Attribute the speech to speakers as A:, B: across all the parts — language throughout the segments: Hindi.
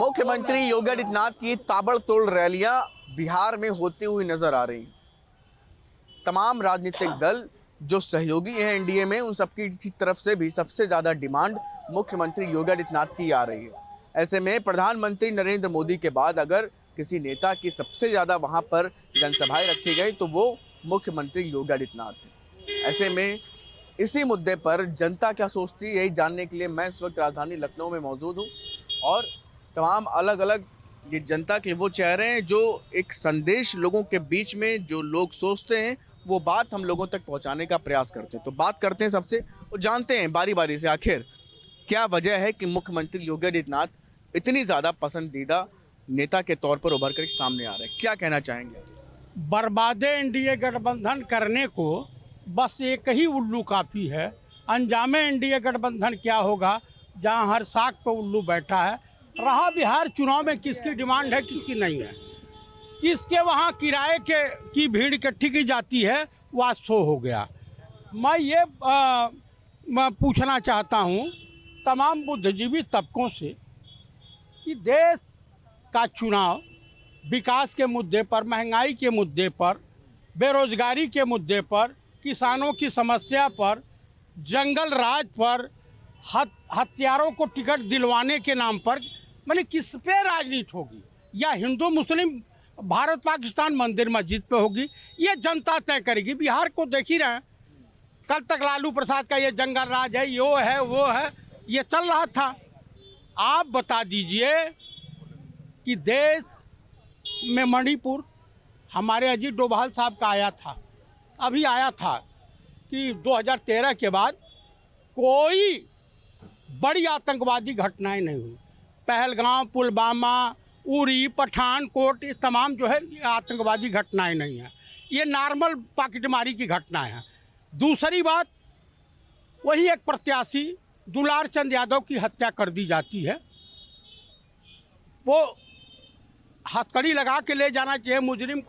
A: मुख्यमंत्री योगी आदित्यनाथ की ताबड़तोड़ रैलियां बिहार में होती हुई नजर आ रही। तमाम राजनीतिक दल जो सहयोगी हैं एनडीए में, उन सबकी तरफ से भी सबसे ज्यादा डिमांड मुख्यमंत्री योगी आदित्यनाथ की आ रही है। ऐसे में प्रधानमंत्री नरेंद्र मोदी के बाद अगर किसी नेता की सबसे ज्यादा वहां पर जनसभाएं रखी गई तो वो मुख्यमंत्री योगी आदित्यनाथ है। ऐसे में इसी मुद्दे पर जनता क्या सोचती है, यही जानने के लिए मैं इस वक्त राजधानी लखनऊ में मौजूद हूँ और तमाम अलग अलग ये जनता के वो चेहरे हैं जो एक संदेश लोगों के बीच में जो लोग सोचते हैं वो बात हम लोगों तक पहुंचाने का प्रयास करते हैं। तो बात करते हैं सबसे और जानते हैं बारी बारी से आखिर क्या वजह है कि मुख्यमंत्री योगी आदित्यनाथ इतनी ज़्यादा पसंदीदा नेता के तौर पर उभर कर सामने आ रहे हैं। क्या कहना चाहेंगे?
B: बर्बादे एनडीए गठबंधन करने को बस एक ही उल्लू काफ़ी है। अंजामे एनडीए गठबंधन क्या होगा, जहां हर साख पर उल्लू बैठा है। रहा बिहार चुनाव में किसकी डिमांड है किसकी नहीं है, किसके वहां किराए की भीड़ इकट्ठी की जाती है, वह शो हो गया। मैं पूछना चाहता हूं तमाम बुद्धिजीवी तबकों से कि देश का चुनाव विकास के मुद्दे पर, महंगाई के मुद्दे पर, बेरोजगारी के मुद्दे पर, किसानों की समस्या पर, जंगल राज पर, हत्यारों को टिकट दिलवाने के नाम पर, माने किस पे राजनीति होगी? या हिंदू मुस्लिम भारत पाकिस्तान मंदिर मस्जिद पे होगी? ये जनता तय करेगी। बिहार को देख ही रहे हैं, कल तक लालू प्रसाद का ये जंगल राज है, यो है वो है, ये चल रहा था। आप बता दीजिए कि देश में मणिपुर हमारे अजीत डोभाल साहब का अभी आया था कि 2013 के बाद कोई बड़ी आतंकवादी घटनाएं नहीं हुई। पहलगाम, पुलवामा, उरी, पठानकोट, ये तमाम जो है ये आतंकवादी घटनाएं नहीं हैं, ये नॉर्मल पॉकेटमारी की घटनाएं हैं। दूसरी बात, वही एक प्रत्याशी दुलार चंद यादव की हत्या कर दी जाती है। वो हथकड़ी लगा के ले जाना चाहिए मुजरिम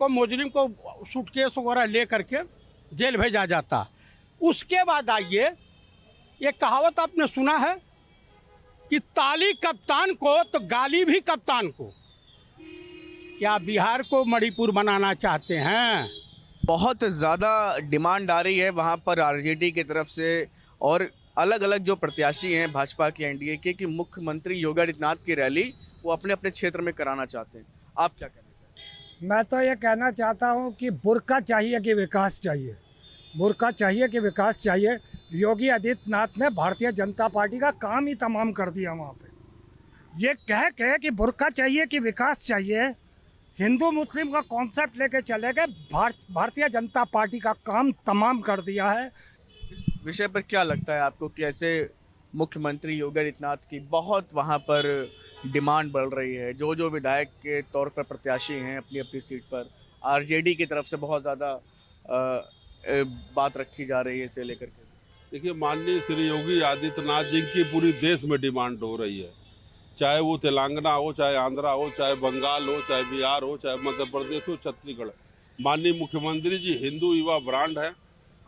B: को सूटकेस वगैरह ले करके जेल भेजा जाता। उसके बाद आइए, ये कहावत आपने सुना है कि ताली कप्तान को तो गाली भी कप्तान को। क्या बिहार को मणिपुर बनाना चाहते हैं?
A: बहुत ज़्यादा डिमांड आ रही है वहाँ पर आरजेडी की तरफ से और अलग अलग जो प्रत्याशी हैं भाजपा के एनडीए के कि मुख्यमंत्री योगी आदित्यनाथ की रैली वो अपने अपने क्षेत्र में कराना चाहते हैं। आप क्या कहना चाहते हैं?
C: मैं तो ये कहना चाहता हूँ कि बुर्का चाहिए कि विकास चाहिए, बुर्का चाहिए कि विकास चाहिए। योगी आदित्यनाथ ने भारतीय जनता पार्टी का काम ही तमाम कर दिया वहाँ पे। ये कह के कि बुर्का चाहिए कि विकास चाहिए, हिंदू मुस्लिम का कॉन्सेप्ट लेके चले गए, भारतीय जनता पार्टी का काम तमाम कर दिया है।
A: इस विषय पर क्या लगता है आपको कि ऐसे मुख्यमंत्री योगी आदित्यनाथ की बहुत वहाँ पर डिमांड बढ़ रही है, जो विधायक के तौर पर प्रत्याशी हैं अपनी अपनी सीट पर, आरजेडी की तरफ से बहुत ज़्यादा बात रखी जा रही है इसे लेकर के?
D: देखिए, माननीय श्री योगी आदित्यनाथ जी की पूरी देश में डिमांड हो रही है, चाहे वो तेलंगाना हो, चाहे आंध्रा हो, चाहे बंगाल हो, चाहे बिहार हो, चाहे मध्य प्रदेश हो, छत्तीसगढ़। माननीय मुख्यमंत्री जी हिंदू युवा ब्रांड है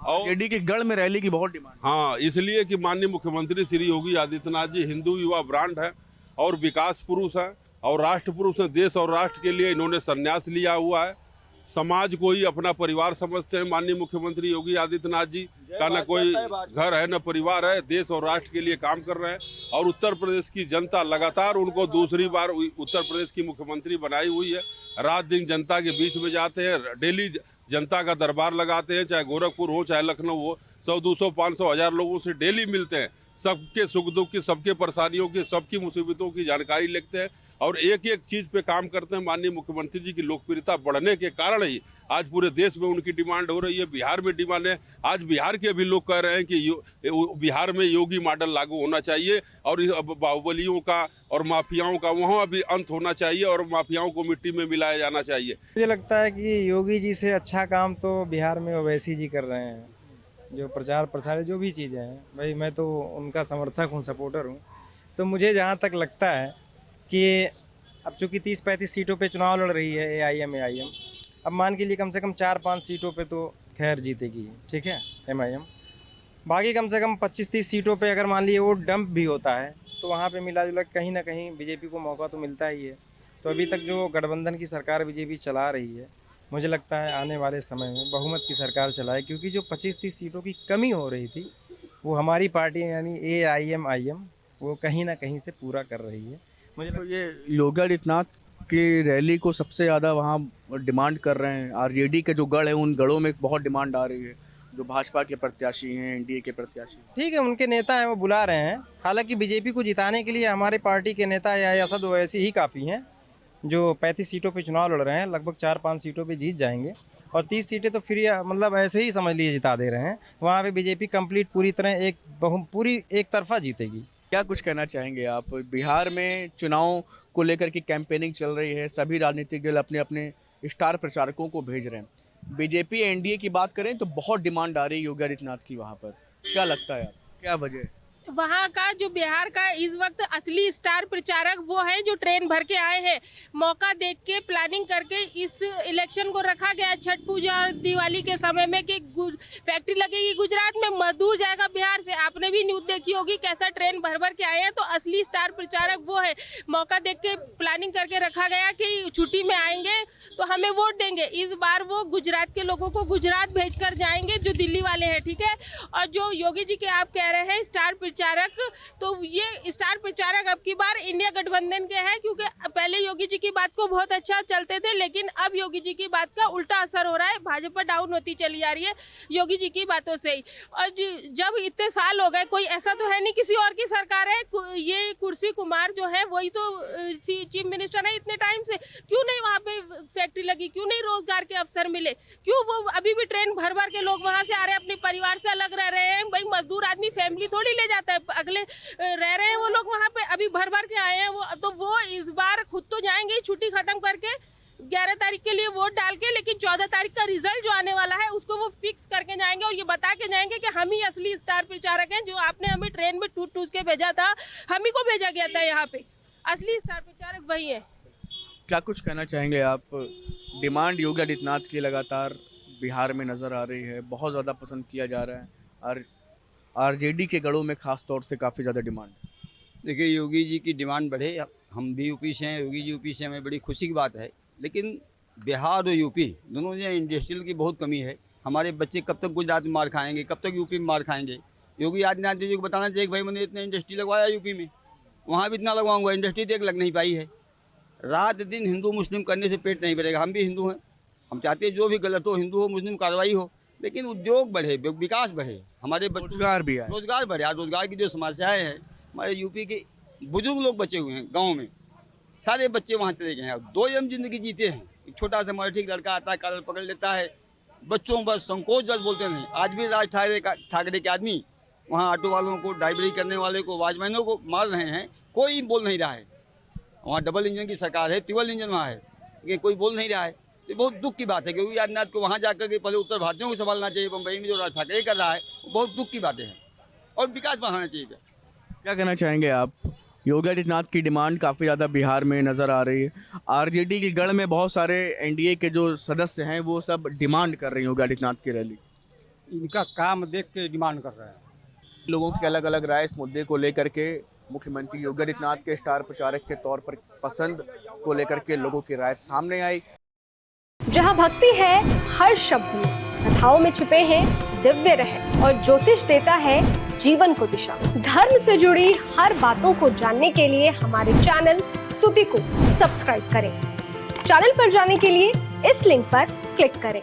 D: और
A: आरजेडी के गढ़ में रैली की बहुत डिमांड।
D: हाँ, इसलिए कि माननीय मुख्यमंत्री श्री योगी आदित्यनाथ जी हिंदू युवा ब्रांड है और विकास पुरुष है और राष्ट्र पुरुष है। देश और राष्ट्र के लिए इन्होंने संन्यास लिया हुआ है। समाज को ही अपना परिवार समझते हैं माननीय मुख्यमंत्री योगी आदित्यनाथ जी का न कोई घर है न परिवार है, देश और राष्ट्र के लिए काम कर रहे हैं। और उत्तर प्रदेश की जनता लगातार उनको दूसरी बार उत्तर प्रदेश की मुख्यमंत्री बनाई हुई है। रात दिन जनता के बीच में जाते हैं, डेली जनता का दरबार लगाते हैं, चाहे गोरखपुर हो चाहे लखनऊ हो, 100, 200, 500, 1000 लोगों से डेली मिलते हैं। सबके सुख दुख की, सबके परेशानियों की, सबकी मुसीबतों की जानकारी लेते हैं और एक एक चीज़ पे काम करते हैं। माननीय मुख्यमंत्री जी की लोकप्रियता बढ़ने के कारण ही आज पूरे देश में उनकी डिमांड हो रही है, बिहार में डिमांड है। आज बिहार के भी लोग कह रहे हैं कि बिहार में योगी मॉडल लागू होना चाहिए और बाहुबलियों का और माफियाओं का वहाँ भी अंत होना चाहिए और माफियाओं को मिट्टी में मिलाया जाना चाहिए।
E: मुझे लगता है कि योगी जी से अच्छा काम तो बिहार में ओवैसी जी कर रहे हैं। जो प्रचार प्रसार जो भी चीज़ें हैं, भाई मैं तो उनका समर्थक हूँ, सपोर्टर हूँ। तो मुझे जहाँ तक लगता है कि अब चूँकि 30-35 सीटों पे चुनाव लड़ रही है AIM, अब मान के लिए कम से कम 4-5 सीटों पे तो खैर जीतेगी, ठीक है, MIM। बाकी कम से कम 25-30 सीटों पे अगर मान लीजिए वो डंप भी होता है तो वहाँ पे मिला जुला कहीं ना कहीं बीजेपी को मौका तो मिलता ही है। तो अभी तक जो गठबंधन की सरकार बीजेपी चला रही है, मुझे लगता है आने वाले समय में बहुमत की सरकार चलाए, क्योंकि जो 25-30 सीटों की कमी हो रही थी वो हमारी पार्टी यानी AIM वो कहीं ना कहीं से पूरा कर रही है। मुझे
A: तो ये योगी आदित्यनाथ की रैली को सबसे ज़्यादा वहाँ डिमांड कर रहे हैं। आरजेडी के जो गढ़ हैं उन गढ़ों में बहुत डिमांड आ रही है, जो भाजपा के प्रत्याशी हैं, NDA के प्रत्याशी।
E: ठीक है, उनके नेता हैं वो बुला रहे हैं। हालांकि बीजेपी को जिताने के लिए हमारे पार्टी के नेता या असद ओवैसी ही काफ़ी हैं, जो 35 सीटों पे चुनाव लड़ रहे हैं, लगभग 4-5 सीटों पे जीत जाएंगे और 30 सीटें तो फिर मतलब ऐसे ही समझ लीजिए जिता दे रहे हैं। वहाँ पे बीजेपी कंप्लीट पूरी तरह पूरी एक तरफा जीतेगी।
A: क्या कुछ कहना चाहेंगे आप? बिहार में चुनाव को लेकर की कैंपेनिंग चल रही है, सभी राजनीतिक दल अपने अपने स्टार प्रचारकों को भेज रहे हैं। बीजेपी NDA की बात करें तो बहुत डिमांड आ रही है योगी आदित्यनाथ की वहाँ पर, क्या लगता है आप, क्या वजह है?
F: वहाँ का जो बिहार का इस वक्त असली स्टार प्रचारक वो है जो ट्रेन भर के आए हैं। मौका देख के प्लानिंग करके इस इलेक्शन को रखा गया है छठ पूजा और दिवाली के समय में कि फैक्ट्री लगेगी गुजरात में, मजदूर जाएगा बिहार से। आपने भी न्यूज़ देखी होगी कैसा ट्रेन भर भर के आए हैं। तो असली स्टार प्रचारक वो है। मौका देख के प्लानिंग करके रखा गया कि छुट्टी में आएंगे तो हमें वोट देंगे। इस बार वो गुजरात के लोगों को गुजरात भेज कर जाएंगे जो दिल्ली वाले हैं, ठीक है। और जो योगी जी के आप कह रहे हैं स्टार प्रचारक, तो ये स्टार प्रचारक अब की बार इंडिया गठबंधन के हैं, क्योंकि पहले योगी जी की बात को बहुत अच्छा चलते थे, लेकिन अब योगी जी की बात का उल्टा असर हो रहा है। भाजपा डाउन होती चली जा रही है योगी जी की बातों से ही। और जब इतने साल हो गए, कोई ऐसा तो है नहीं किसी और की सरकार है, ये कुर्सी कुमार जो है वही तो चीफ मिनिस्टर है इतने टाइम से। क्यों नहीं वहाँ पे फैक्ट्री लगी, क्यों नहीं रोजगार के अवसर मिले, क्यों वो अभी भी ट्रेन भर भर के लोग वहाँ से आ रहे हैं, अपने परिवार से अलग रह रहे हैं। भाई मजदूर आदमी फैमिली थोड़ी ले जाता है, अगले रह रहे हैं वो लोग वहाँ पे, अभी भर भर के आए हैं वो। तो वो इस बार खुद तो जाएंगे छुट्टी खत्म करके 11 तारीख के लिए वोट डाल के, लेकिन 14 तारीख का रिजल्ट जो आने वाला है उसको वो फिक्स करके जाएंगे और ये बता के जाएंगे कि हम ही असली स्टार प्रचारक हैं। जो आपने हमें ट्रेन में ठूस के भेजा था, हम ही को भेजा गया था यहाँ पे, असली स्टार प्रचारक वही है।
A: क्या कुछ कहना चाहेंगे आप? डिमांड योगी आदित्यनाथ की लगातार बिहार में नजर आ रही है, बहुत ज़्यादा पसंद किया जा रहा है और आरजेडी के गढ़ों में खास तौर से काफ़ी ज़्यादा डिमांड।
G: देखिए, योगी जी की डिमांड बढ़े, हम भी यूपी से हैं, योगी जी यूपी से, हमें बड़ी खुशी की बात है। लेकिन बिहार और यूपी दोनों में इंडस्ट्रियल की बहुत कमी है। हमारे बच्चे कब तक गुजरात में मार खाएंगे, कब तक यूपी में मार खाएंगे? योगी आदित्यनाथ जी को बताना चाहिए कि भाई मैंने इतने इंडस्ट्री लगवाया यूपी में, वहाँ भी इतना लगवाऊंगा, इंडस्ट्री तो एक लग नहीं पाई है। रात दिन हिंदू मुस्लिम करने से पेट नहीं भरेगा। हम भी हिंदू हैं, हम चाहते हैं जो भी गलत हो, हिंदू हो मुस्लिम कार्रवाई हो, लेकिन उद्योग बढ़े, विकास बढ़े, हमारे
A: रोजगार भी है,
G: रोजगार बढ़े। आज रोजगार की जो समस्याएं हैं, हमारे यूपी के बुजुर्ग लोग बचे हुए हैं गांव में, सारे बच्चे वहाँ चले गए हैं, 2 यम जिंदगी जीते हैं। एक छोटा सा मराठी लड़का आता है, कालर पकड़ लेता है, बच्चों बस संकोच बस बोलते नहीं। आज भी राज ठाकरे के आदमी वहाँ ऑटो वालों को, ड्राइवरी करने वाले को, वॉचमैनों को मार रहे हैं, कोई बोल नहीं रहा है। वहाँ डबल इंजन की सरकार है, ट्रिपल इंजन वहाँ है, लेकिन कोई बोल नहीं रहा है। तो बहुत दुख की बात है, क्योंकि आदित्यनाथ को वहाँ जाकर के पहले उत्तर भारतीयों को संभालना चाहिए। बम्बई में जो राज ठाकरे कर रहा है वो बहुत दुख की बातें हैं, और विकास बढ़ाना चाहिए।
A: क्या कहना चाहेंगे आप? योगी आदित्यनाथ की डिमांड काफ़ी ज़्यादा बिहार में नज़र आ रही है। आरजेडी के गढ़ में बहुत सारे NDA के जो सदस्य हैं वो सब डिमांड कर रहे हैं योगी आदित्यनाथ की रैली।
H: इनका काम देख के डिमांड कर रहे हैं।
A: लोगों की अलग अलग राय इस मुद्दे को लेकर के, मुख्यमंत्री योगी आदित्यनाथ के स्टार प्रचारक के तौर पर पसंद को लेकर के लोगों की राय सामने आई।
I: जहाँ भक्ति है हर शब्द में, कथाओं में छुपे हैं दिव्य रहस्य और ज्योतिष देता है जीवन को दिशा। धर्म से जुड़ी हर बातों को जानने के लिए हमारे चैनल स्तुति को सब्सक्राइब करें। चैनल पर जाने के लिए इस लिंक पर क्लिक करें।